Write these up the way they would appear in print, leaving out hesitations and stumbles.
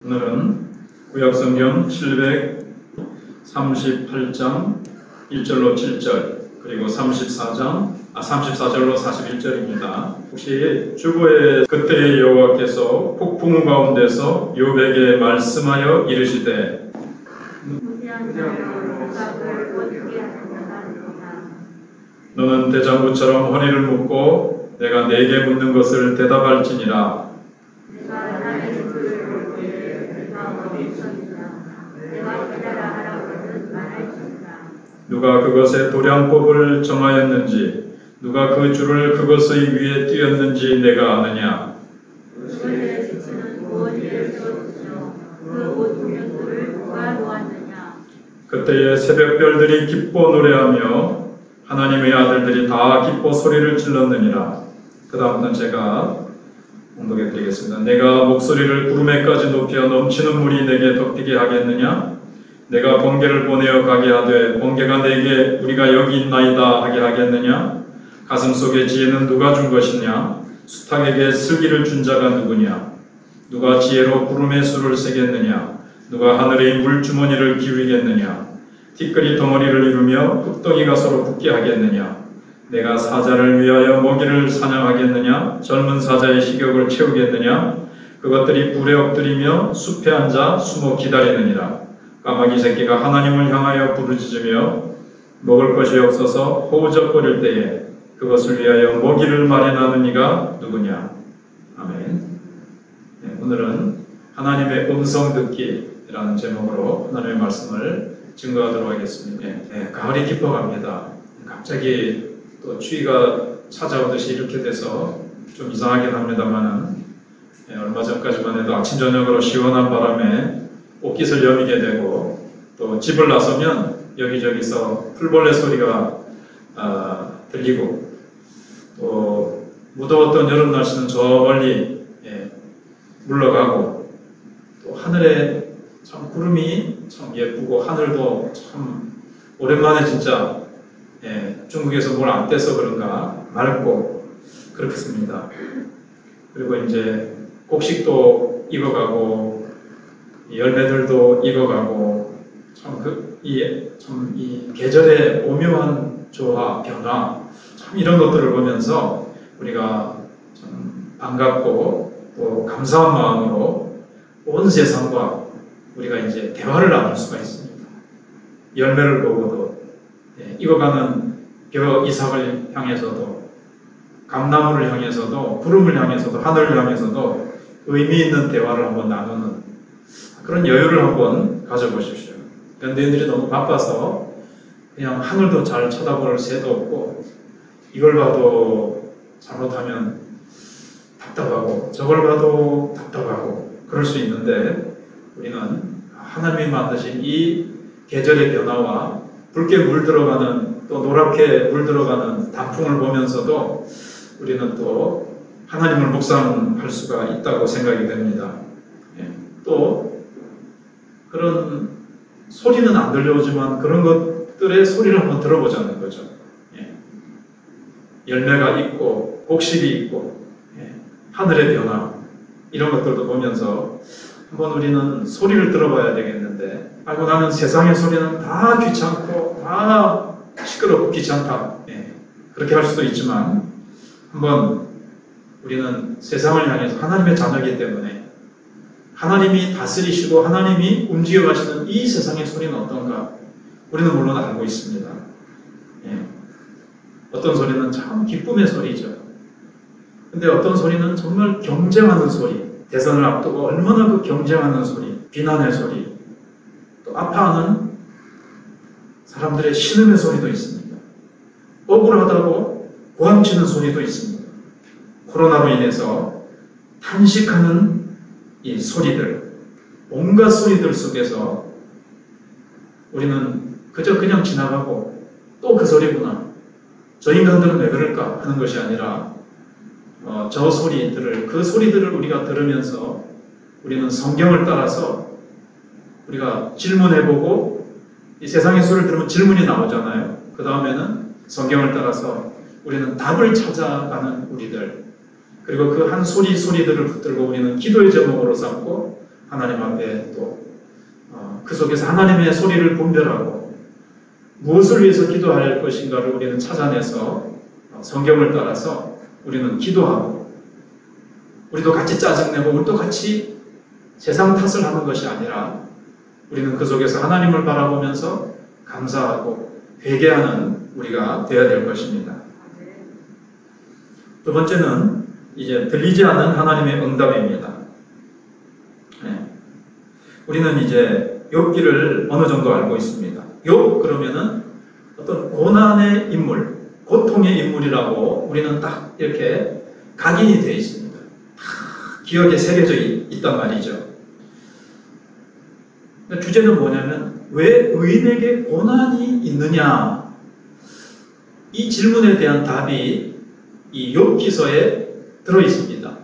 오늘은 구약성경 738장 1절로 7절 그리고 34절로 41절입니다. 혹시 주보에 그때 여호와께서 폭풍 가운데서 욥에게 말씀하여 이르시되 너는 대장부처럼 허리를 묶고 내가 네게 묻는 것을 대답할지니라. 누가 그것의 도량법을 정하였는지 누가 그 줄을 그것의 위에 띄었는지 내가 아느냐. 그때에 새벽별들이 기뻐 노래하며 하나님의 아들들이 다 기뻐 소리를 질렀느니라. 그 다음부터는 제가 봉독해 드리겠습니다. 내가 목소리를 구름에까지 높여 넘치는 물이 내게 덮이게 하겠느냐. 내가 번개를 보내어 가게 하되 번개가 내게 우리가 여기 있나이다 하게 하겠느냐. 가슴속의 지혜는 누가 준 것이냐. 수탉에게 슬기를 준 자가 누구냐. 누가 지혜로 구름의 수를 세겠느냐. 누가 하늘의 물주머니를 기울이겠느냐. 티끌이 덩어리를 이루며 흙덩이가 서로 붙게 하겠느냐. 내가 사자를 위하여 먹이를 사냥하겠느냐. 젊은 사자의 식욕을 채우겠느냐. 그것들이 불에 엎드리며 숲에 앉아 숨어 기다리느니라. 까마귀 새끼가 하나님을 향하여 부르짖으며 먹을 것이 없어서 허우적거릴 때에 그것을 위하여 먹이를 마련하는 이가 누구냐. 아멘. 네, 오늘은 하나님의 음성 듣기라는 제목으로 하나님의 말씀을 증거하도록 하겠습니다. 네, 가을이 깊어갑니다. 갑자기 또 추위가 찾아오듯이 이렇게 돼서 좀 이상하긴 합니다만은 얼마 전까지만 해도 아침 저녁으로 시원한 바람에 옷깃을 여미게 되고 또 집을 나서면 여기저기서 풀벌레 소리가 들리고 또 무더웠던 여름 날씨는 저 멀리 물러가고 또 하늘에 참 구름이 참 예쁘고 하늘도 참 오랜만에 진짜 중국에서 뭘 안 떼서 그런가 맑고 그렇습니다. 그리고 이제 곡식도 익어가고 열매들도 익어가고 이 계절의 오묘한 조화, 변화 참 이런 것들을 보면서 우리가 참 반갑고 또 감사한 마음으로 온 세상과 우리가 이제 대화를 나눌 수가 있습니다. 열매를 보고도 익어가는 벼 이삭을 향해서도 감나무를 향해서도 구름을 향해서도 하늘을 향해서도 의미 있는 대화를 한번 나누는 그런 여유를 한번 가져보십시오. 현대인들이 너무 바빠서 그냥 하늘도 잘 쳐다볼 새도 없고 이걸 봐도 잘못하면 답답하고 저걸 봐도 답답하고 그럴 수 있는데 우리는 하나님이 만드신 이 계절의 변화와 붉게 물들어가는 또 노랗게 물들어가는 단풍을 보면서도 우리는 또 하나님을 묵상할 수가 있다고 생각이 됩니다. 또 그런 소리는 안 들려오지만 그런 것들의 소리를 한번 들어보자는 거죠. 열매가 있고 곡식이 있고 하늘의 변화 이런 것들도 보면서 한번 우리는 소리를 들어봐야 되겠는데 아이고 나는 세상의 소리는 다 귀찮고 다 시끄럽고 귀찮다. 그렇게 할 수도 있지만 한번 우리는 세상을 향해서 하나님의 자녀이기 때문에 하나님이 다스리시고 하나님이 움직여 가시는 이 세상의 소리는 어떤가? 우리는 물론 알고 있습니다. 어떤 소리는 참 기쁨의 소리죠. 근데 어떤 소리는 정말 경쟁하는 소리, 대선을 앞두고 얼마나 그 경쟁하는 소리, 비난의 소리, 또 아파하는 사람들의 신음의 소리도 있습니다. 억울하다고 고함치는 소리도 있습니다. 코로나로 인해서 탄식하는 이 소리들, 온갖 소리들 속에서 우리는 그저 그냥 지나가고 또 그 소리구나. 저 인간들은 왜 그럴까 하는 것이 아니라 저 소리들을, 그 소리들을 우리가 들으면서 우리는 성경을 따라서 우리가 질문해보고 이 세상의 소리를 들으면 질문이 나오잖아요. 그 다음에는 성경을 따라서 우리는 답을 찾아가는 우리들 그리고 그 한 소리들을 붙들고 우리는 기도의 제목으로 삼고 하나님 앞에 또 그 속에서 하나님의 소리를 분별하고 무엇을 위해서 기도할 것인가를 우리는 찾아내서 성경을 따라서 우리는 기도하고 우리도 같이 짜증내고 우리도 같이 세상 탓을 하는 것이 아니라 우리는 그 속에서 하나님을 바라보면서 감사하고 회개하는 우리가 되어야 될 것입니다. 두 번째는 이제 들리지 않는 하나님의 응답입니다. 우리는 이제 욥기를 어느 정도 알고 있습니다. 욥 그러면은 어떤 고난의 인물, 고통의 인물이라고 우리는 딱 이렇게 각인이 되어 있습니다. 기억에 새겨져 있단 말이죠. 주제는 뭐냐면 왜 의인에게 고난이 있느냐? 이 질문에 대한 답이 이 욥기서에 들어 있습니다.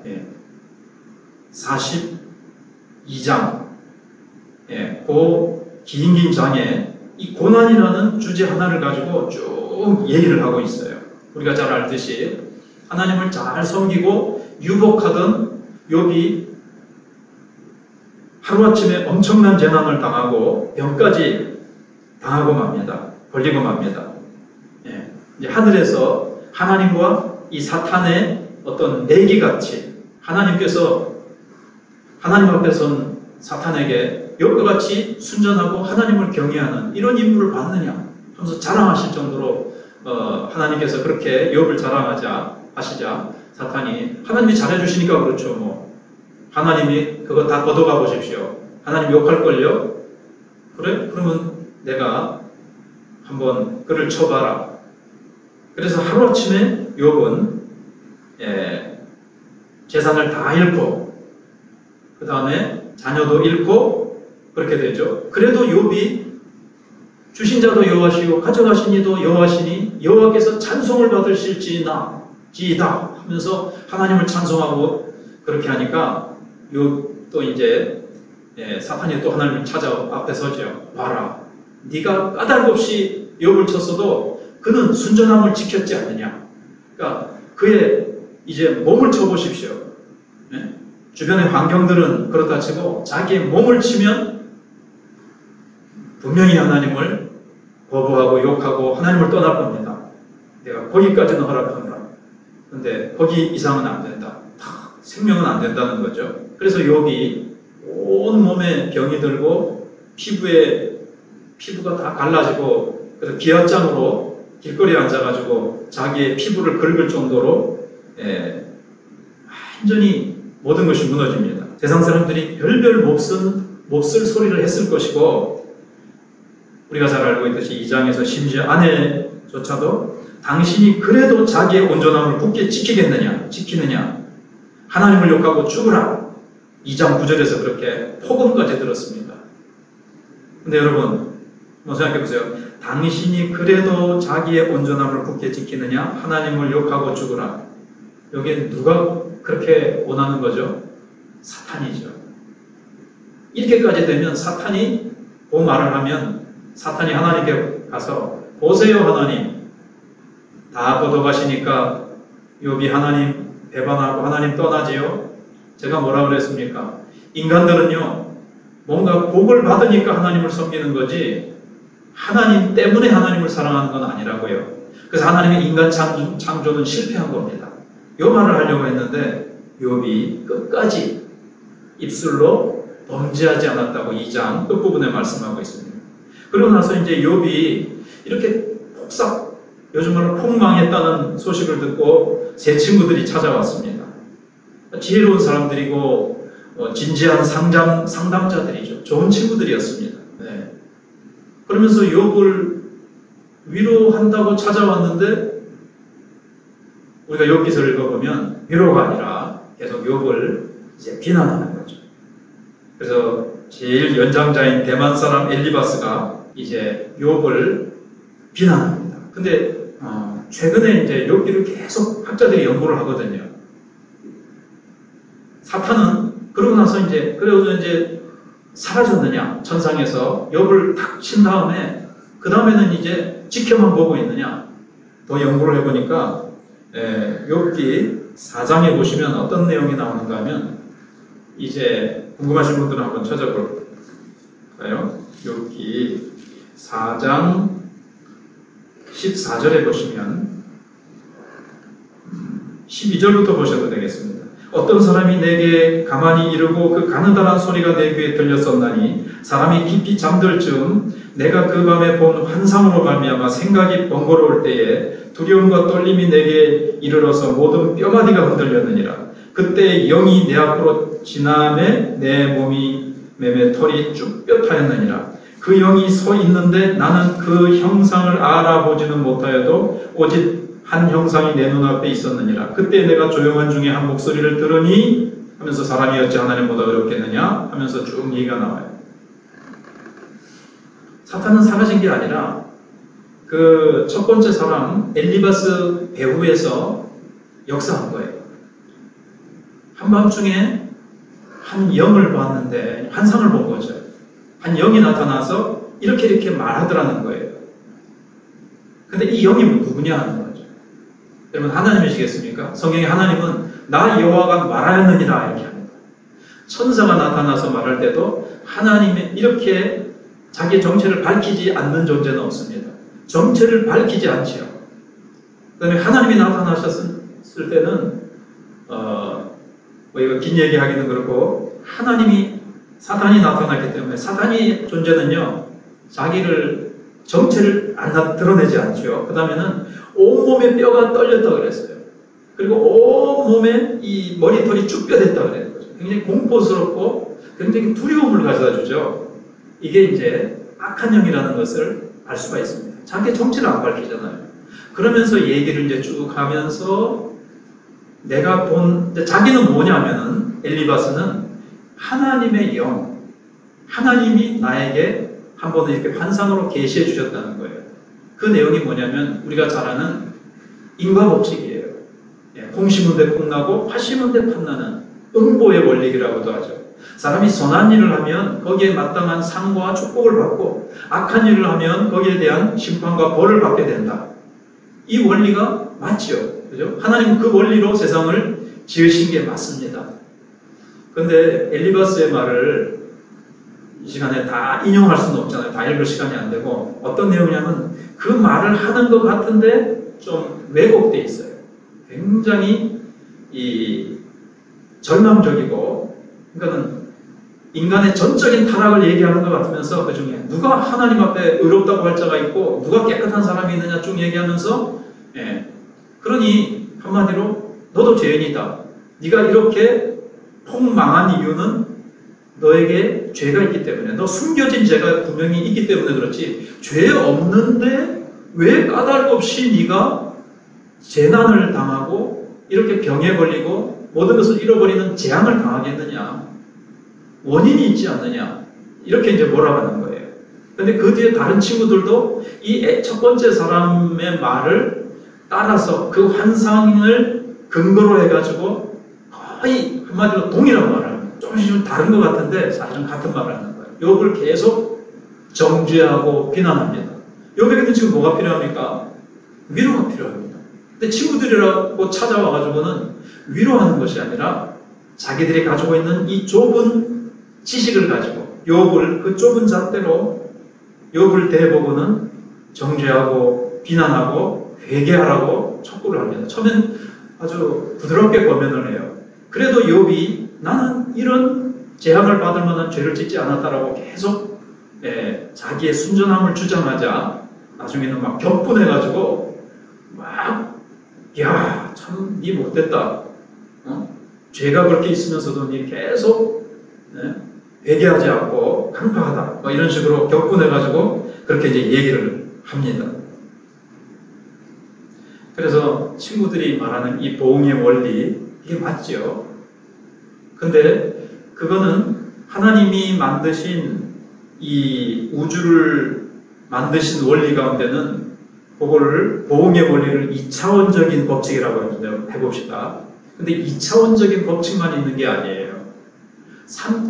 42장 그 긴 장에 이 고난이라는 주제 하나를 가지고 쭉 얘기를 하고 있어요. 우리가 잘 알듯이 하나님을 잘 섬기고 유복하던 욥이 하루아침에 엄청난 재난을 당하고 병까지 당하고 맙니다. 걸리고 맙니다. 이제 하늘에서 하나님과 이 사탄의 어떤 내기같이 하나님께서 하나님 앞에 선 사탄에게 욥과 같이 순전하고 하나님을 경외하는 이런 인물을 받느냐 하면서 자랑하실 정도로 하나님께서 그렇게 욥을 자랑하자 하시자 사탄이 하나님이 잘해주시니까 그렇죠 뭐 하나님이 그거 다 걷어가 보십시오. 하나님 욕할걸요? 그래? 그러면 내가 한번 그를 쳐봐라. 그래서 하루아침에 욥은 재산을 다 잃고 그 다음에 자녀도 잃고 그렇게 되죠. 그래도 욥이 주신 자도 여호와시요 가져가신 이도 여호와시니 여호와께서 찬송을 받으실지이다 하면서 하나님을 찬송하고 그렇게 하니까 욥도 이제 사탄이 또 하나님을 찾아 앞에 서죠. 봐라, 네가 까닭없이 욥을 쳤어도 그는 순전함을 지켰지 않느냐. 그러니까 그의 이제 몸을 쳐보십시오. 주변의 환경들은 그렇다 치고 자기의 몸을 치면 분명히 하나님을 거부하고 욕하고 하나님을 떠날 겁니다. 내가 거기까지는 허락한다. 근데 거기 이상은 안 된다. 생명은 안 된다는 거죠. 그래서 욥이 온 몸에 병이 들고 피부가 다 갈라지고 그래서 기아장으로 길거리에 앉아가지고 자기의 피부를 긁을 정도로 완전히 모든 것이 무너집니다. 세상 사람들이 별별 몹쓸 소리를 했을 것이고 우리가 잘 알고 있듯이 2장에서 심지어 아내조차도 당신이 그래도 자기의 온전함을 굳게 지키느냐 하나님을 욕하고 죽으라 2장 9절에서 그렇게 폭언까지 들었습니다. 근데 여러분 한번 생각해 보세요. 당신이 그래도 자기의 온전함을 굳게 지키느냐 하나님을 욕하고 죽으라. 여기에 누가 그렇게 원하는 거죠? 사탄이죠. 이렇게까지 되면 사탄이 그 말을 하면 사탄이 하나님께 가서 보세요 하나님 다 걷어가시니까 욥이 하나님 배반하고 하나님 떠나지요? 제가 뭐라 그랬습니까? 인간들은요 뭔가 복을 받으니까 하나님을 섬기는 거지 하나님 때문에 하나님을 사랑하는 건 아니라고요. 그래서 하나님의 인간 창조는 실패한 겁니다. 이 말을 하려고 했는데 욥이 끝까지 입술로 범죄하지 않았다고 2장 끝부분에 말씀하고 있습니다. 그러고 나서 이제 욥이 이렇게 폭삭 요즘 말로 폭망했다는 소식을 듣고 세 친구들이 찾아왔습니다. 지혜로운 사람들이고 진지한 상담자들이죠. 좋은 친구들이었습니다. 그러면서 욥을 위로한다고 찾아왔는데 우리가 욥기서를 읽어보면 위로가 아니라 계속 욥을 이제 비난하는 거죠. 그래서 제일 연장자인 대만 사람 엘리바스가 이제 욥을 비난합니다. 근데 최근에 이제 욥기를 계속 학자들이 연구를 하거든요. 사탄은 그러고 나서 이제 사라졌느냐 천상에서 욥을 탁 친 다음에 그 다음에는 이제 지켜만 보고 있느냐 더 연구를 해보니까 욥기 4장에 보시면 어떤 내용이 나오는가 하면 이제 궁금하신 분들은 한번 찾아볼까요? 욥기 4장 14절에 보시면 12절부터 보셔도 되겠습니다. 어떤 사람이 내게 가만히 이르고 그 가느다란 소리가 내 귀에 들렸었나니 사람이 깊이 잠들 즈음 내가 그 밤에 본 환상으로 말미암아 생각이 번거로울 때에 두려움과 떨림이 내게 이르러서 모든 뼈마디가 흔들렸느니라. 그때 영이 내 앞으로 지나매 내 몸이 매매 털이 쭉뼈타였느니라. 그 영이 서 있는데 나는 그 형상을 알아보지는 못하여도 오직 한 형상이 내 눈앞에 있었느니라. 그때 내가 조용한 중에 한 목소리를 들으니 하면서 사람이 어찌 하나님보다 어렵겠느냐 하면서 쭉 얘기가 나와요. 사탄은 사라진 게 아니라 그 첫 번째 사람 엘리바스 배후에서 역사한 거예요. 한밤중에 한 영을 봤는데 환상을 본 거죠. 한 영이 나타나서 이렇게 말하더라는 거예요. 근데 이 영이 누구냐 하는 거죠. 여러분 하나님이시겠습니까? 성경에 하나님은 나 여호와가 말하였느니라 이렇게 합니다. 천사가 나타나서 말할 때도 하나님이 이렇게 자기의 정체를 밝히지 않는 존재는 없습니다. 정체를 밝히지 않지요. 그 다음에 하나님이 나타나셨을 때는 이거 긴 얘기하기는 그렇고 사탄이 나타났기 때문에 사탄의 존재는요 자기를 정체를 드러내지 않죠. 그 다음에는 온몸에 뼈가 떨렸다고 그랬어요. 그리고 온몸에 이 머리털이 쭉 뼈됐다고 그랬어요. 굉장히 공포스럽고 굉장히 두려움을 가져다 주죠. 이게 이제 악한 영이라는 것을 알 수가 있습니다. 자기 정체를 안 밝히잖아요. 그러면서 얘기를 이제 쭉 하면서 내가 본 자기는 뭐냐면은 엘리바스는 하나님의 영, 하나님이 나에게 한번 이렇게 환상으로 계시해 주셨다는 거예요. 그 내용이 뭐냐면 우리가 잘 아는 인과법칙이에요. 콩 심은 데 콩 나고 팥 심은 데 팥 나는 응보의 원리라고도 하죠. 사람이 선한 일을 하면 거기에 마땅한 상과 축복을 받고 악한 일을 하면 거기에 대한 심판과 벌을 받게 된다. 이 원리가 맞죠. 그죠? 하나님은 그 원리로 세상을 지으신 게 맞습니다. 그런데 엘리바스의 말을 이 시간에 다 인용할 수는 없잖아요. 다 읽을 시간이 안 되고 어떤 내용이냐면 그 말을 하는 것 같은데 좀 왜곡되어 있어요. 굉장히 절망적이고 그러니까는 인간의 전적인 타락을 얘기하는 것 같으면서 그 중에 누가 하나님 앞에 의롭다고 할 자가 있고 누가 깨끗한 사람이 있느냐 쭉 얘기하면서 그러니 한마디로 너도 죄인이다. 네가 이렇게 폭망한 이유는 너에게 죄가 있기 때문에 너 숨겨진 죄가 분명히 있기 때문에 그렇지 죄 없는데 왜 까닭없이 네가 재난을 당하고 이렇게 병에 걸리고 모든 것을 잃어버리는 재앙을 당하겠느냐 원인이 있지 않느냐 이렇게 이제 몰아가는 거예요. 근데 그 뒤에 다른 친구들도 이 첫 번째 사람의 말을 따라서 그 환상을 근거로 해가지고 거의 한마디로 동일한 말을 합니다. 조금씩 좀 다른 것 같은데 사실은 같은 말을 하는 거예요. 욥을 계속 정죄하고 비난합니다. 욥에게는 지금 뭐가 필요합니까? 위로가 필요합니다. 근데 친구들이라고 찾아와가지고는 위로하는 것이 아니라 자기들이 가지고 있는 이 좁은 지식을 가지고 욥을 그 좁은 잣대로 욥을 대보고는 정죄하고 비난하고 회개하라고 촉구를 합니다. 처음엔 아주 부드럽게 권면을 해요. 그래도 욥이 나는 이런 재앙을 받을 만한 죄를 짓지 않았다라고 계속 자기의 순전함을 주장하자 나중에는 막 격분해가지고 야, 참 니 못됐다. 죄가 그렇게 있으면서도 니 계속 회개하지 않고 강파하다. 이런 식으로 격분해가지고 그렇게 이제 얘기를 합니다. 그래서 친구들이 말하는 이 보응의 원리 이게 맞죠. 근데 그거는 하나님이 만드신 이 우주를 만드신 원리 가운데는 그거를 보응의 원리를 2차원적인 법칙이라고 해봅시다. 근데 2차원적인 법칙만 있는 게 아니에요.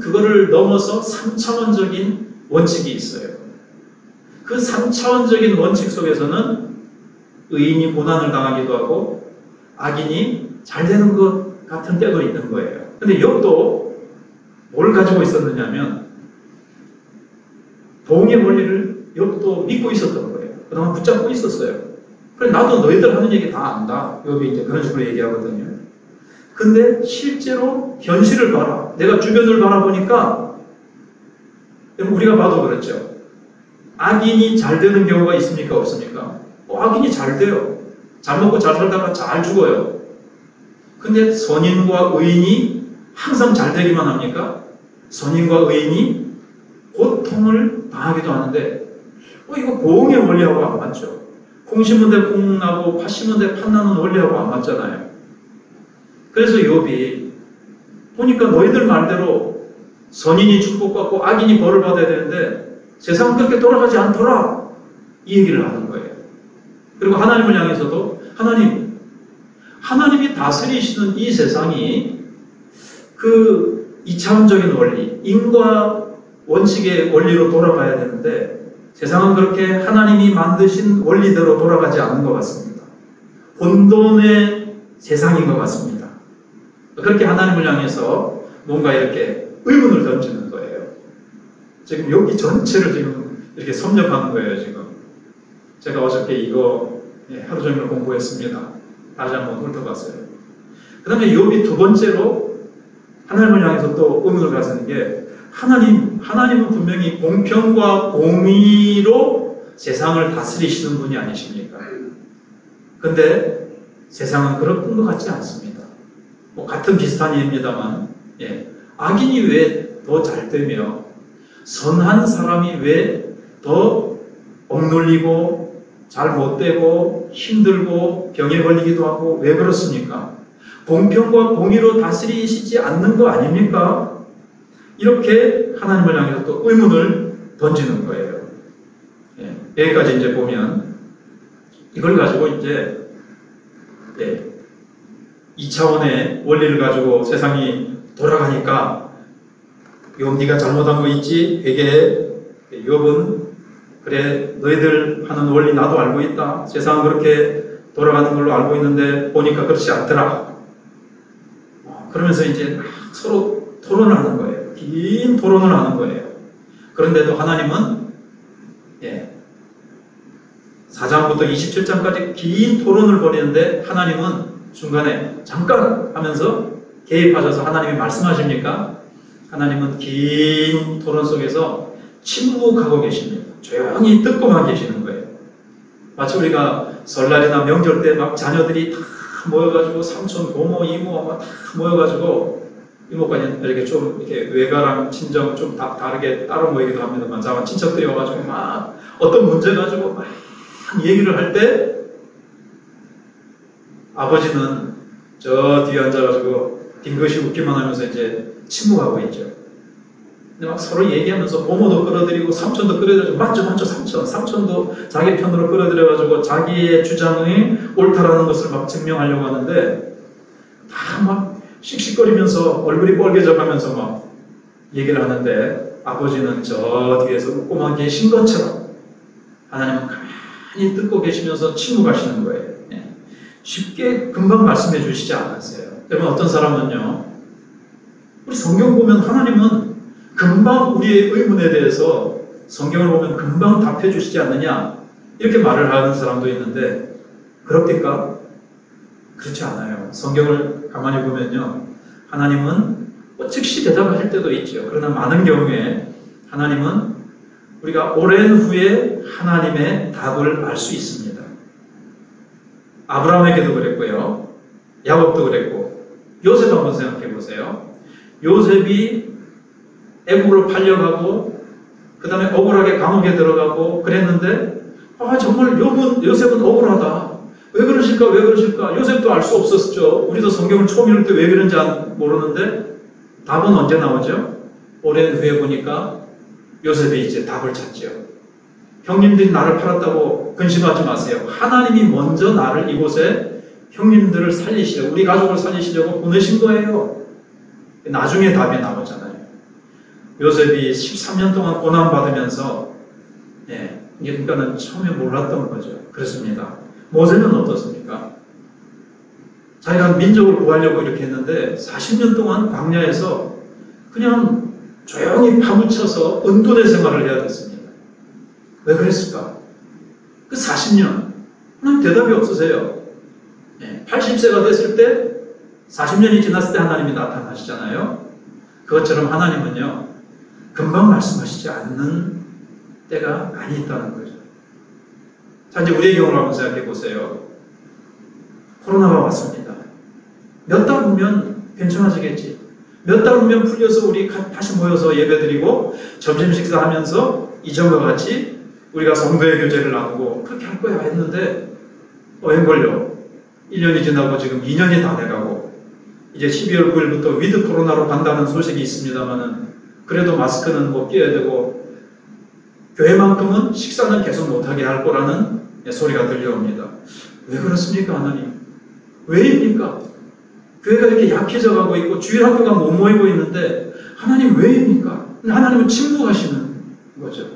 그거를 넘어서 3차원적인 원칙이 있어요. 그 3차원적인 원칙 속에서는 의인이 고난을 당하기도 하고 악인이 잘 되는 것 같은 때도 있는 거예요. 근데 욥도 뭘 가지고 있었느냐면 보응의 원리를 욥도 믿고 있었던 거예요. 그동안 붙잡고 있었어요. 그래 나도 너희들 하는 얘기 다 안다. 욥이 이제 그런 식으로 얘기하거든요. 근데 실제로 현실을 봐라. 내가 주변을 바라보니까 우리가 봐도 그렇죠. 악인이 잘 되는 경우가 있습니까? 없습니까? 악인이 잘 돼요. 잘 먹고 잘 살다가 잘 죽어요. 근데 선인과 의인이 항상 잘 되기만 합니까? 선인과 의인이 고통을 당하기도 하는데 이거 보응의 원리하고 안 맞죠. 콩 심은 데 콩 나고 팥 심은 데 팥 나는 원리하고 안 맞잖아요. 그래서 욥이 보니까 너희들 말대로 선인이 축복받고 악인이 벌을 받아야 되는데 세상은 그렇게 돌아가지 않더라. 이 얘기를 하는 거예요. 그리고 하나님을 향해서도 하나님이 다스리시는 이 세상이 그 2차원적인 원리, 인과 원칙의 원리로 돌아가야 되는데 세상은 그렇게 하나님이 만드신 원리대로 돌아가지 않는 것 같습니다. 혼돈의 세상인 것 같습니다. 그렇게 하나님을 향해서 뭔가 이렇게 의문을 던지는 거예요. 지금 여기 전체를 지금 이렇게 섭렵하는 거예요, 지금. 제가 어저께 이거 하루 종일 공부했습니다. 다시 한번 훑어봤어요. 그 다음에 욥이 두 번째로 하나님을 향해서 또 의문을 가지는 게 하나님은 분명히 공평과 공의로 세상을 다스리시는 분이 아니십니까? 근데 세상은 그런 것 같지 않습니다. 같은 비슷한 예입니다만, 악인이 왜 더 잘 되며 선한 사람이 왜 더 억눌리고 잘 못되고 힘들고 병에 걸리기도 하고 왜 그렇습니까? 공평과 공의로 다스리시지 않는 거 아닙니까? 이렇게 하나님을 향해서 또 의문을 던지는 거예요. 여기까지 이제 보면 이걸 가지고 이제 2차원의 원리를 가지고 세상이 돌아가니까 욥 네가 잘못한 거 있지? 회개해. 욥은 그래 너희들 하는 원리 나도 알고 있다. 세상은 그렇게 돌아가는 걸로 알고 있는데 보니까 그렇지 않더라. 그러면서 이제 서로 토론을 하는 거예요. 긴 토론을 하는 거예요. 그런데도 하나님은 4장부터 27장까지 긴 토론을 벌이는데 하나님은 중간에 잠깐 하면서 개입하셔서 하나님이 말씀하십니까? 하나님은 긴 토론 속에서 침묵하고 계십니다. 조용히 듣고만 계시는 거예요. 마치 우리가 설날이나 명절 때 막 자녀들이 다 모여가지고 삼촌, 고모, 이모 다 모여가지고 이모까지 이렇게 좀 이렇게 외가랑 친정 좀 다르게 따로 모이기도 합니다만 자만 친척들이 와가지고 막 어떤 문제 가지고 막 얘기를 할 때 아버지는 저 뒤에 앉아가지고 빙긋이 웃기만 하면서 이제 침묵하고 있죠. 근데 막 서로 얘기하면서 고모도 끌어들이고 삼촌도 끌어들이고 맞죠 삼촌도 자기 편으로 끌어들여가지고 자기의 주장이 옳다라는 것을 막 증명하려고 하는데 다 막 씩씩거리면서 얼굴이 빨개져가면서 막 얘기를 하는데 아버지는 저 뒤에서 웃고만 계신 것처럼 하나님은 가만히 듣고 계시면서 침묵하시는 거예요. 쉽게 금방 말씀해 주시지 않았어요. 여러분 어떤 사람은요 우리 성경 보면 하나님은 금방 우리의 의문에 대해서 성경을 보면 금방 답해 주시지 않느냐 이렇게 말을 하는 사람도 있는데 그렇겠까? 그렇지 않아요. 성경을 가만히 보면요 하나님은 즉시 대답하실 때도 있죠. 그러나 많은 경우에 하나님은 우리가 오랜 후에 하나님의 답을 알 수 있습니다. 아브라함에게도 그랬고요. 야곱도 그랬고 요셉 한번 생각해 보세요. 요셉이 애굽으로 팔려가고 그 다음에 억울하게 감옥에 들어가고 그랬는데 정말 요셉은 억울하다. 왜 그러실까? 요셉도 알 수 없었죠. 우리도 성경을 처음 읽을 때 왜 그런지 모르는데 답은 언제 나오죠? 오랜 후에 보니까 요셉이 이제 답을 찾죠. 형님들이 나를 팔았다고 근심하지 마세요. 하나님이 먼저 나를 이곳에 형님들을 살리시려고 우리 가족을 살리시려고 보내신 거예요. 나중에 답이 나오잖아요. 요셉이 13년 동안 고난받으면서 그러니까는 처음에 몰랐던 거죠. 그렇습니다. 모세는 어떻습니까? 자기가 민족을 구하려고 이렇게 했는데 40년 동안 광야에서 그냥 조용히 파묻혀서 은둔의 생활을 해야 됐습니다. 왜 그랬을까? 그 40년 하나님 대답이 없으세요. 80세가 됐을 때 40년이 지났을 때 하나님이 나타나시잖아요. 그것처럼 하나님은요 금방 말씀하시지 않는 때가 많이 있다는 거죠. 자, 이제 우리의 경우를 한번 생각해 보세요. 코로나가 왔습니다. 몇 달 후면 괜찮아지겠지. 몇 달 후면 풀려서 우리 다시 모여서 예배드리고 점심 식사하면서 이전과 같이 우리가 성도의 교제를 나누고 그렇게 할 거야 했는데 웬걸요? 1년이 지나고 지금 2년이 다 돼가고 이제 12월 9일부터 위드 코로나로 간다는 소식이 있습니다만은 그래도 마스크는 뭐 끼워야 되고 교회만큼은 식사는 계속 못하게 할 거라는 소리가 들려옵니다. 왜 그렇습니까, 하나님? 왜입니까? 교회가 이렇게 약해져 가고 있고 주일 학교가 못 모이고 있는데 하나님 왜입니까? 하나님은 침묵하시는 거죠.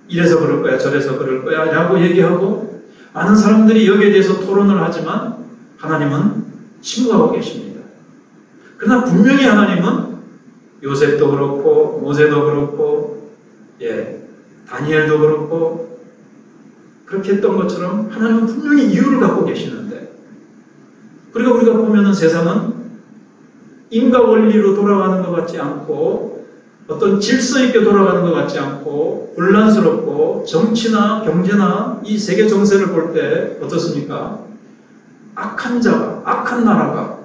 이래서 그럴 거야, 저래서 그럴 거야 라고 얘기하고 많은 사람들이 여기에 대해서 토론을 하지만 하나님은 침묵하고 계십니다. 그러나 분명히 하나님은 요셉도 그렇고 모세도 그렇고 다니엘도 그렇고 그렇게 했던 것처럼 하나님은 분명히 이유를 갖고 계시는데 그리고 우리가 보면은 세상은 인과 원리로 돌아가는 것 같지 않고 어떤 질서 있게 돌아가는 것 같지 않고 혼란스럽고 정치나 경제나 이 세계 정세를 볼 때 어떻습니까? 악한 자가, 악한 나라가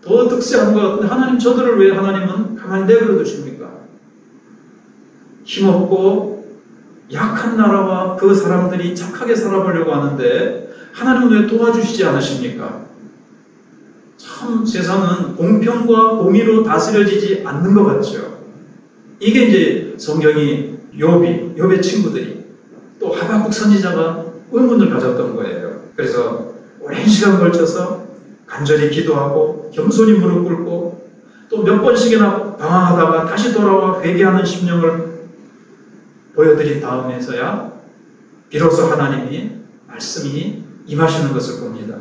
더 득세한 것 같은데 하나님 저들을 왜 하나님은 가만히 내버려 두십니까? 힘없고 약한 나라와 그 사람들이 착하게 살아보려고 하는데 하나님은 왜 도와주시지 않으십니까? 참 세상은 공평과 공의로 다스려지지 않는 것 같죠. 이게 이제 성경이 욥의 친구들이 또 하박국 선지자가 의문을 가졌던 거예요. 그래서 오랜 시간 걸쳐서 간절히 기도하고 겸손히 무릎 꿇고 또 몇 번씩이나 방황하다가 다시 돌아와 회개하는 심령을 보여드린 다음에서야 비로소 하나님이 말씀이 임하시는 것을 봅니다.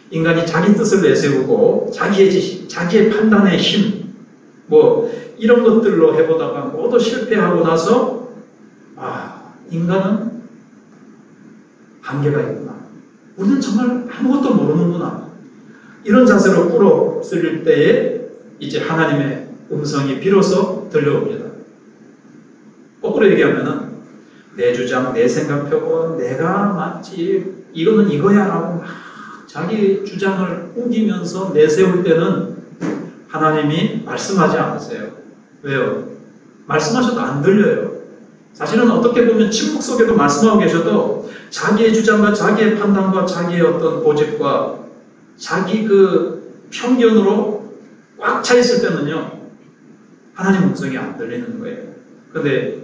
인간이 자기 뜻을 내세우고 자기의 지식, 자기의 판단의 힘 이런 것들로 해보다가 모두 실패하고 나서 인간은 한계가 있구나. 우리는 정말 아무것도 모르는구나. 이런 자세로 꿇어쓰릴 때에 이제 하나님의 음성이 비로소 들려옵니다. 거꾸로 얘기하면은 내 주장, 내 생각표고 내가 맞지 이거는 이거야 라고 막 자기 주장을 우기면서 내세울 때는 하나님이 말씀하지 않으세요. 왜요? 말씀하셔도 안 들려요. 사실은 어떻게 보면 침묵 속에도 말씀하고 계셔도 자기의 주장과 자기의 판단과 자기의 어떤 고집과 자기 그 편견으로 꽉 차 있을 때는요 하나님 음성이 안 들리는 거예요. 그런데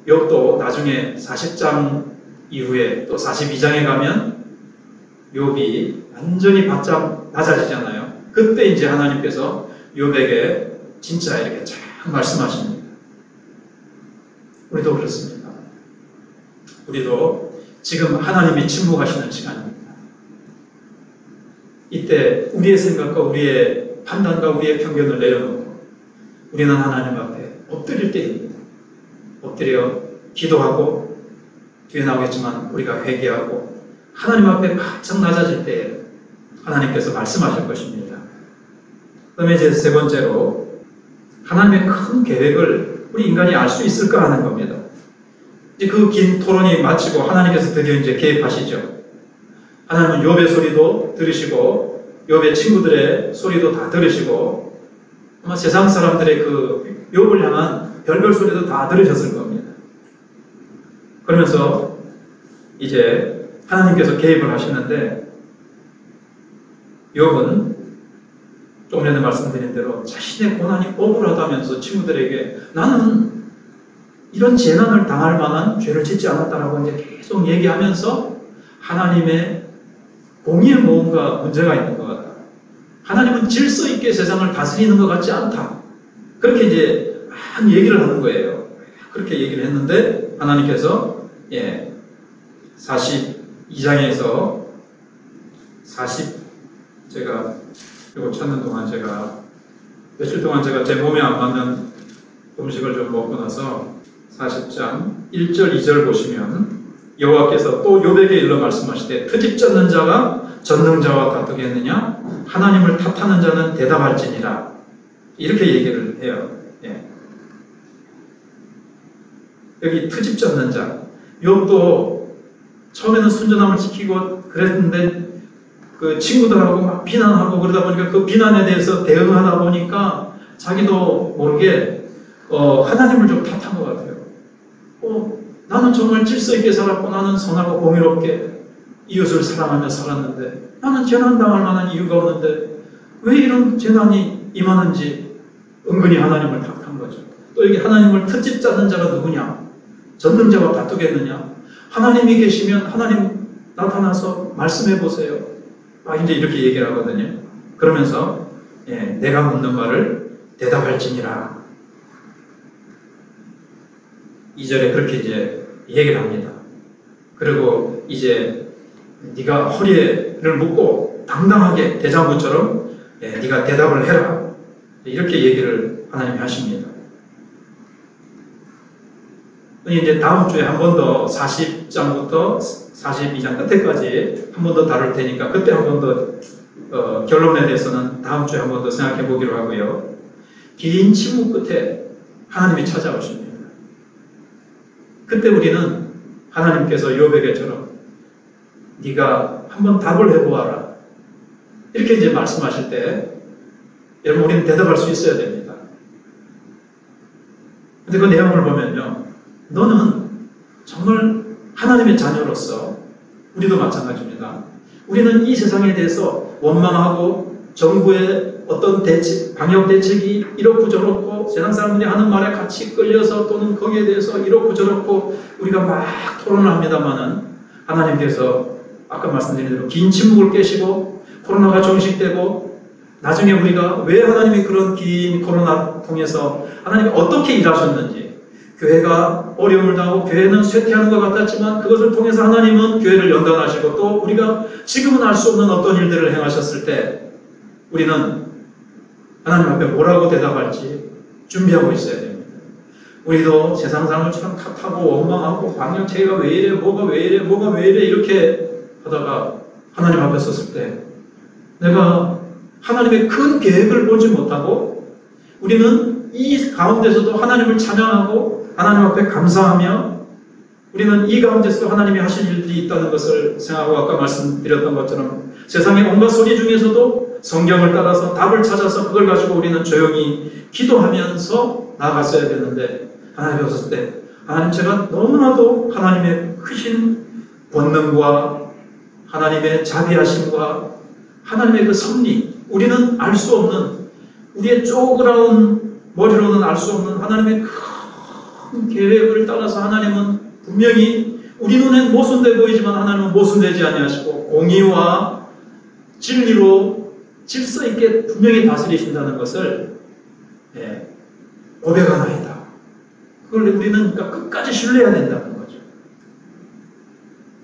욥도 나중에 40장 이후에 또 42장에 가면 욥이 완전히 바짝 낮아지잖아요. 그때 이제 하나님께서 욥에게 진짜 이렇게 쫙 말씀하십니다. 우리도 그렇습니다. 우리도 지금 하나님이 침묵하시는 시간입니다. 이때 우리의 생각과 우리의 판단과 우리의 편견을 내려놓고 우리는 하나님 앞에 엎드릴 때입니다. 엎드려 기도하고 뒤에 나오겠지만 우리가 회개하고 하나님 앞에 바짝 낮아질 때에 하나님께서 말씀하실 것입니다. 그 다음에 이제 세 번째로 하나님의 큰 계획을 우리 인간이 알 수 있을까 하는 겁니다. 이제 그 긴 토론이 마치고 하나님께서 드디어 이제 개입하시죠. 하나님은 욥의 소리도 들으시고 욥의 친구들의 소리도 다 들으시고 아마 세상 사람들의 그 욥을 향한 별별 소리도 다 들으셨을 겁니다. 그러면서 이제 하나님께서 개입을 하시는데 욥은 조금 전에 말씀드린 대로 자신의 고난이 억울하다면서 친구들에게 나는 이런 재난을 당할 만한 죄를 짓지 않았다라고 이제 계속 얘기하면서 하나님의 공의에 뭔가 문제가 있는 것 같다. 하나님은 질서 있게 세상을 다스리는 것 같지 않다. 그렇게 이제 막 얘기를 하는 거예요. 그렇게 얘기를 했는데 하나님께서 42장에서 제가 이거 찾는 동안 제가 며칠 동안 제가 제 몸에 안 맞는 음식을 좀 먹고 나서 40장 1절 2절 보시면 여호와께서 또 욥에게 일러 말씀하시되 트집 젓는 자가 전능자와 다투겠느냐 하나님을 탓하는 자는 대답할지니라 이렇게 얘기를 해요. 예. 여기 트집 젓는 자 욥도 처음에는 순전함을 지키고 그랬는데 그 친구들하고 막 비난하고 그러다 보니까 그 비난에 대해서 대응하다 보니까 자기도 모르게 하나님을 좀 탓한 것 같아요. 나는 정말 질서 있게 살았고 나는 선하고 공의롭게 이웃을 사랑하며 살았는데 나는 재난당할 만한 이유가 없는데 왜 이런 재난이 임하는지 은근히 하나님을 탓한 거죠. 또 여기 하나님을 트집 잡는 자가 누구냐? 전능자와 다투겠느냐? 하나님이 계시면 하나님 나타나서 말씀해 보세요. 이제 이렇게 얘기를 하거든요. 그러면서 내가 묻는 말을 대답할지니라. 2절에 그렇게 이제 얘기를 합니다. 그리고 이제 네가 허리를 묶고 당당하게 대장부처럼 네가 대답을 해라. 이렇게 얘기를 하나님이 하십니다. 이제 다음 주에 한 번 더 40장부터 42장 끝에까지 한 번 더 다룰 테니까 그때 한 번 더 결론에 대해서는 다음 주에 한 번 더 생각해 보기로 하고요. 긴 침묵 끝에 하나님이 찾아오십니다. 그때 우리는 하나님께서 욥에게처럼 네가 한번 답을 해보아라 이렇게 이제 말씀하실 때 여러분 우리는 대답할 수 있어야 됩니다. 근데 그 내용을 보면요, 너는 정말 하나님의 자녀로서 우리도 마찬가지입니다. 우리는 이 세상에 대해서 원망하고 정부의 어떤 대책, 방역 대책이 이렇고 저렇고 세상 사람들이 하는 말에 같이 끌려서 또는 거기에 대해서 이렇고 저렇고 우리가 막 토론을 합니다만은 하나님께서 아까 말씀드린 대로 긴 침묵을 깨시고 코로나가 종식되고 나중에 우리가 왜 하나님이 그런 긴 코로나 통해서 하나님이 어떻게 일하셨는지 교회가 어려움을 당하고 교회는 쇠퇴하는 것 같았지만 그것을 통해서 하나님은 교회를 연단하시고 또 우리가 지금은 알 수 없는 어떤 일들을 행하셨을 때 우리는 하나님 앞에 뭐라고 대답할지 준비하고 있어야 됩니다. 우리도 세상 사람들처럼 탓하고 원망하고 방역체계가 왜 이래 뭐가 왜 이래 뭐가 왜 이래 이렇게 하다가 하나님 앞에 섰을 때 내가 하나님의 큰 계획을 보지 못하고 우리는 이 가운데서도 하나님을 찬양하고 하나님 앞에 감사하며 우리는 이 가운데서도 하나님이 하신 일들이 있다는 것을 생각하고 아까 말씀드렸던 것처럼 세상의 온갖 소리 중에서도 성경을 따라서 답을 찾아서 그걸 가지고 우리는 조용히 기도하면서 나아갔어야 되는데 하나님 오셨을 때 하나님 제가 너무나도 하나님의 크신 권능과 하나님의 자비하심과 하나님의 그 섭리 우리는 알 수 없는 우리의 쪼그라운 머리로는 알 수 없는 하나님의 큰 계획을 따라서 하나님은 분명히 우리 눈엔 모순돼 보이지만 하나님은 모순되지 아니하시고 공의와 진리로 질서 있게 분명히 다스리신다는 것을 고백하나이다. 그걸 우리는 그러니까 끝까지 신뢰해야 된다는 거죠.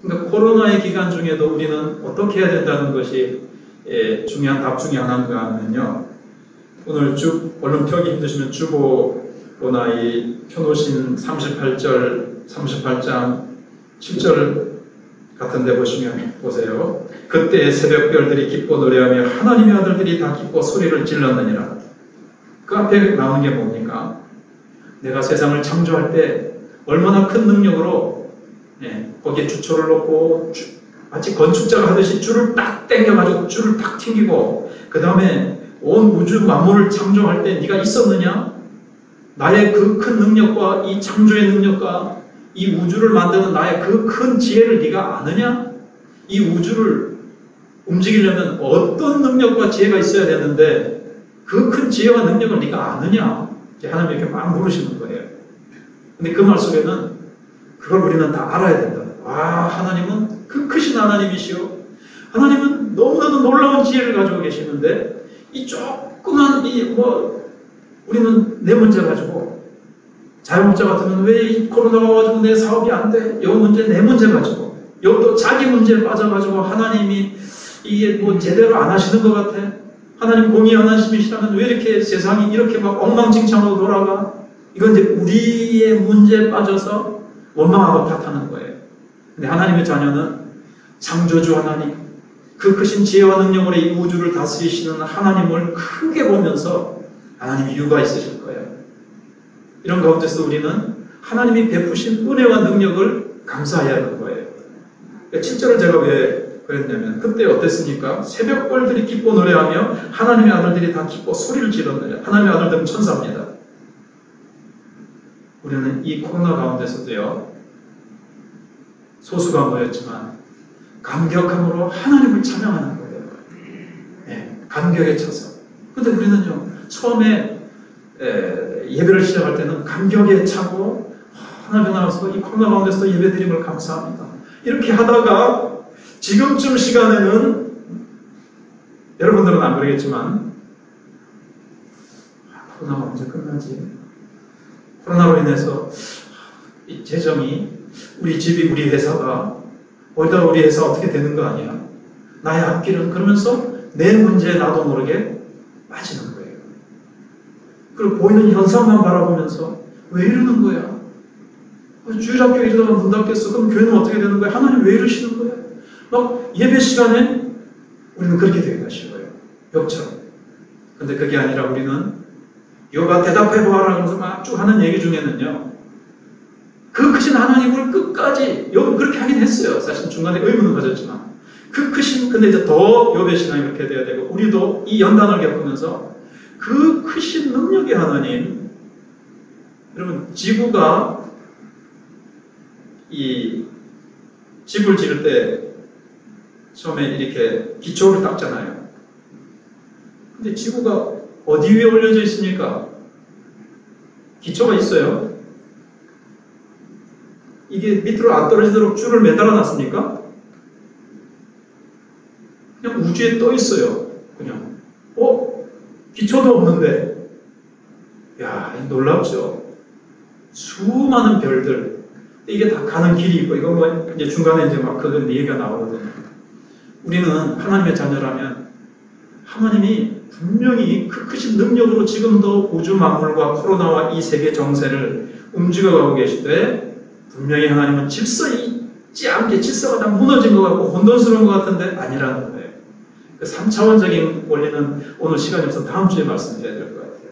그러니까 코로나의 기간 중에도 우리는 어떻게 해야 된다는 것이 중요한 답 중에 하나인가 하면요. 오늘 얼른 펴기 힘드시면 주보나 이 펴놓으신 38장 7절 같은 데 보세요. 그때 새벽별들이 기뻐 노래하며 하나님의 아들들이 다 기뻐 소리를 질렀느니라. 그 앞에 나오는 게 뭡니까? 내가 세상을 창조할 때 얼마나 큰 능력으로 거기에 주초를 놓고 마치 건축자가 하듯이 줄을 딱 당겨가지고 줄을 딱 튕기고 그 다음에 온 우주 만물을 창조할 때 네가 있었느냐? 나의 그 큰 능력과 이 창조의 능력과 이 우주를 만드는 나의 그 큰 지혜를 네가 아느냐? 이 우주를 움직이려면 어떤 능력과 지혜가 있어야 되는데 그 큰 지혜와 능력을 네가 아느냐? 하나님이 이렇게 막 물으시는 거예요. 근데 그 말 속에는 그걸 우리는 다 알아야 된다. 하나님은 그 크신 하나님이시오. 하나님은 너무나도 놀라운 지혜를 가지고 계시는데 이 조그만 우리는 내 문제 가지고 자영업자 같으면 왜 이 코로나가 와가지고 내 사업이 안 돼? 요 문제 내 문제 가지고 여기도 자기 문제에 빠져가지고 하나님이 이게 제대로 안 하시는 것 같아. 하나님 공의한 하나님이시라면 왜 이렇게 세상이 이렇게 막 엉망진창으로 돌아가? 이건 이제 우리의 문제에 빠져서 원망하고 탓하는 거예요. 근데 하나님의 자녀는 창조주 하나님, 그 크신 지혜와 능력으로 이 우주를 다스리시는 하나님을 크게 보면서 하나님이 이유가 있으실 거예요. 이런 가운데서 우리는 하나님이 베푸신 은혜와 능력을 감사해야 하는 거예요. 7절을 제가 왜 그랬냐면 그때 어땠습니까? 새벽벌들이 기뻐 노래하며 하나님의 아들들이 다 기뻐 소리를 질렀느냐. 하나님의 아들들은 천사입니다. 우리는 이 코로나 가운데서도요, 소수가 모였지만 감격함으로 하나님을 찬양하는 거예요. 네, 감격에 차서. 근데 우리는요, 처음에 예배를 시작할 때는 감격에 차고 하나님 나와서 이 코로나 가운데서 예배드림을 감사합니다. 이렇게 하다가 지금쯤 시간에는 여러분들은 안 그러겠지만 코로나가 언제 끝나지? 코로나로 인해서 이 재정이 우리 집이 우리 회사가 어디다 우리 회사 어떻게 되는 거 아니야? 나의 앞길은 그러면서 내 문제에 나도 모르게 빠지는 거예요. 그리고 보이는 현상만 바라보면서 왜 이러는 거야? 주일학교 이러다가 문 닫겠어. 그럼 교회는 어떻게 되는 거야? 하나님 왜 이러시는 거야? 막 예배 시간에 우리는 그렇게 되게 하시는 거예요. 욥처럼. 근데 그게 아니라 우리는 욥아 대답해보아라 하면서 막 쭉 하는 얘기 중에는요, 그 크신 하나님을 끝까지 욥은 그렇게 하긴 했어요. 사실 중간에 의문은 가졌지만 그 크신, 근데 이제 더 욥의 신앙이 그렇게 돼야 되고 우리도 이 연단을 겪으면서 그 크신 능력의 하나님, 여러분 지구가 이 집을 지을 때 처음에 이렇게 기초를 닦잖아요. 근데 지구가 어디 위에 올려져 있습니까? 기초가 있어요. 이게 밑으로 안 떨어지도록 줄을 매달아 놨습니까? 그냥 우주에 떠 있어요. 그냥. 기초도 없는데. 야, 놀랍죠? 수많은 별들. 이게 다 가는 길이 있고, 이거 뭐, 이제 중간에 이제 막 그런 얘기가 나오거든요. 우리는 하나님의 자녀라면, 하나님이 분명히 그 크신 능력으로 지금도 우주 만물과 코로나와 이 세계 정세를 움직여가고 계시되, 분명히 하나님은 질서 있지 않게 질서가 다 무너진 것 같고 혼돈스러운 것 같은데 아니라는 거예요. 그 3차원적인 원리는 오늘 시간이 없어서 다음 주에 말씀드려야 될 것 같아요.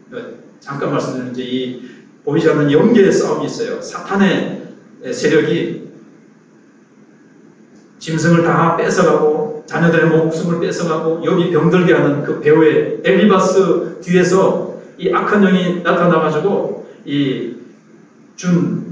그러니까 잠깐 말씀드리면 이제 이 보이지 않는 영계의 싸움이 있어요. 사탄의 세력이 짐승을 다 뺏어가고 자녀들의 목숨을 뺏어가고 욥이 병들게 하는 그 배후에 엘리바스 뒤에서 이 악한 영이 나타나가지고 이 준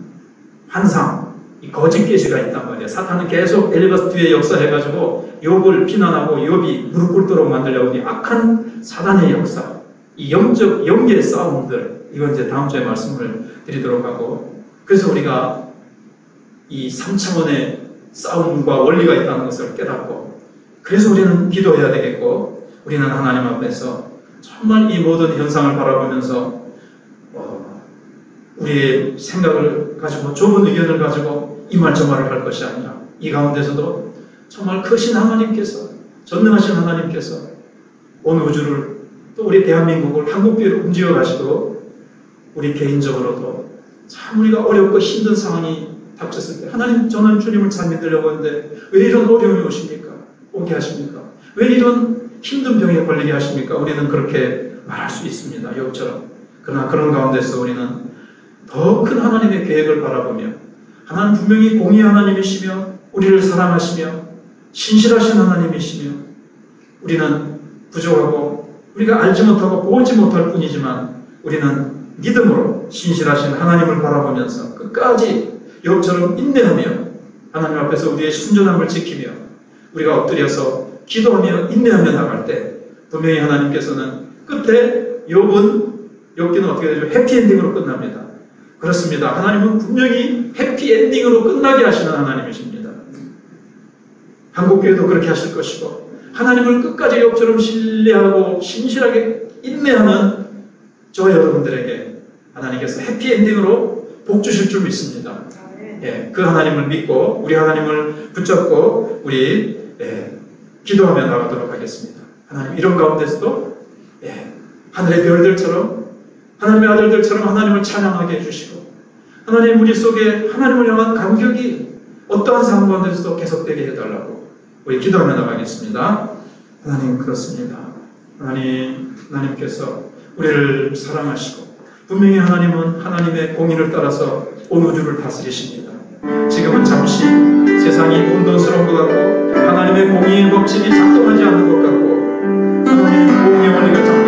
환상, 이 거짓 계시가 있단 말이에요. 사탄은 계속 엘리바스 뒤에 역사해가지고 욥을 비난하고 욥이 무릎 꿇도록 만들려고 이 악한 사단의 역사, 이 영적 영계의 싸움들, 이건 이제 다음 주에 말씀을 드리도록 하고, 그래서 우리가 이 3차원의 싸움과 원리가 있다는 것을 깨닫고, 그래서 우리는 기도해야 되겠고, 우리는 하나님 앞에서 정말 이 모든 현상을 바라보면서 우리의 생각을 가지고 좁은 의견을 가지고 이 말 저 말을 할 것이 아니라 이 가운데서도 정말 크신 하나님께서, 전능하신 하나님께서 온 우주를 또 우리 대한민국을 한국교회를 움직여 가시고 우리 개인적으로도 참 우리가 어렵고 힘든 상황이 닥쳤을 때 하나님, 저는 주님을 잘 믿으려고 하는데 왜 이런 어려움이 오십니까? 오게 하십니까? 왜 이런 힘든 병에 걸리게 하십니까? 우리는 그렇게 말할 수 있습니다. 욥처럼. 그러나 그런 가운데서 우리는 더 큰 하나님의 계획을 바라보며, 하나님 분명히 공의 하나님이시며 우리를 사랑하시며 신실하신 하나님이시며 우리는 부족하고 우리가 알지 못하고 보지 못할 뿐이지만 우리는 믿음으로 신실하신 하나님을 바라보면서 끝까지 욥처럼 인내하며 하나님 앞에서 우리의 순전함을 지키며 우리가 엎드려서 기도하며 인내하며 나갈 때 분명히 하나님께서는 끝에 욥기는 어떻게 되죠? 해피엔딩으로 끝납니다. 그렇습니다. 하나님은 분명히 해피엔딩으로 끝나게 하시는 하나님이십니다. 한국교회도 그렇게 하실 것이고 하나님을 끝까지 욥처럼 신뢰하고 신실하게 인내하는 저 여러분들에게 하나님께서 해피엔딩으로 복 주실 줄 믿습니다. 예, 그 하나님을 믿고 우리 하나님을 붙잡고 우리 기도하며 나가도록 하겠습니다. 하나님 이런 가운데서도 하늘의 별들처럼 하나님의 아들들처럼 하나님을 찬양하게 해주시고 하나님 우리 속에 하나님을 향한 감격이 어떠한 상황 가운데서도 계속되게 해달라고 우리 기도하며 나가겠습니다. 하나님 그렇습니다. 하나님께서 우리를 사랑하시고 분명히 하나님은 하나님의 공의를 따라서 온 우주를 다스리십니다. 지금은 잠시 세상이 혼돈스러운 것 같고 하나님의 공의의 법칙이 작동하지 않는 것 같고 하나님의 공의의 원리가 작동하지